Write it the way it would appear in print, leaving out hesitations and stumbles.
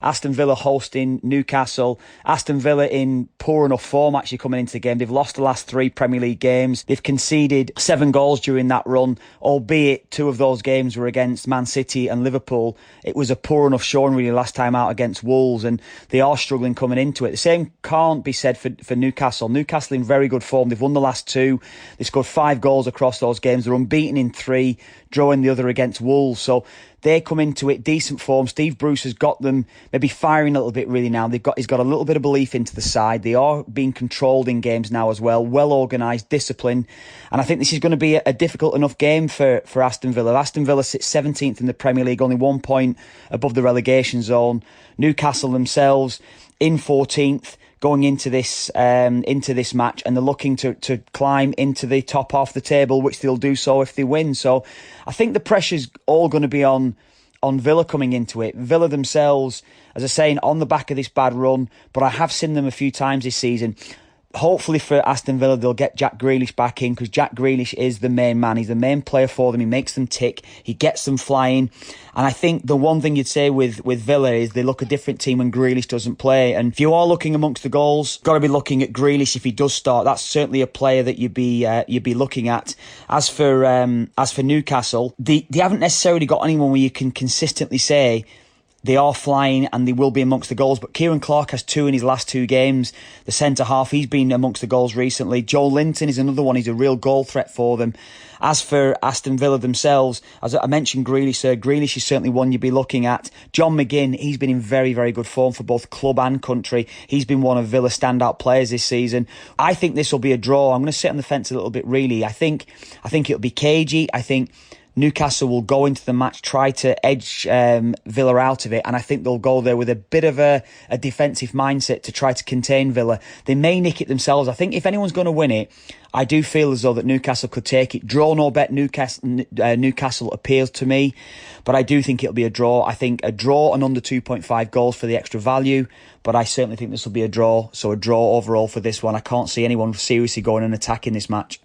Aston Villa hosting Newcastle. Aston Villa in poor enough form actually coming into the game. They've lost the last 3 Premier League games. They've conceded 7 goals during that run, albeit 2 of those games were against Man City and Liverpool. It was a poor enough showing really last time out against Wolves, and they are struggling coming into it. The same can't be said for Newcastle. Newcastle in very good form. They've won the last 2. They scored 5 goals across those games. They're unbeaten in 3, drawing the other against Wolves. So they come into it decent form. Steve Bruce has got them maybe firing a little bit really now. He's got a little bit of belief into the side. They are being controlled in games now as well. Well organised, disciplined. And I think this is going to be a difficult enough game for Aston Villa. Aston Villa sits 17th in the Premier League, only 1 point above the relegation zone. Newcastle themselves in 14th. Going into this match, and they're looking to climb into the top half of the table, which they'll do so if they win. So I think the pressure's all going to be on Villa coming into it. Villa themselves, as I say, on the back of this bad run, but I have seen them a few times this season. Hopefully for Aston Villa, they'll get Jack Grealish back in, because Jack Grealish is the main man. He's the main player for them. He makes them tick. He gets them flying. And I think the one thing you'd say with Villa is they look a different team when Grealish doesn't play. And if you are looking amongst the goals, got to be looking at Grealish if he does start. That's certainly a player that you'd be looking at. As for Newcastle, they haven't necessarily got anyone where you can consistently say they are flying and they will be amongst the goals. But Kieran Clark has 2 in his last 2 games. The centre-half, he's been amongst the goals recently. Joe Linton is another one. He's a real goal threat for them. As for Aston Villa themselves, as I mentioned Grealish, Grealish is certainly one you'd be looking at. John McGinn, he's been in very, very good form for both club and country. He's been one of Villa's standout players this season. I think this will be a draw. I'm going to sit on the fence a little bit, really. I think it'll be cagey. I think Newcastle will go into the match, try to edge Villa out of it, and I think they'll go there with a bit of a defensive mindset to try to contain Villa. They may nick it themselves. I think if anyone's going to win it, I do feel as though that Newcastle could take it. Draw no bet, Newcastle appeals to me, but I do think it'll be a draw. I think a draw and under 2.5 goals for the extra value, but I certainly think this will be a draw. So a draw overall for this one. I can't see anyone seriously going and attacking this match.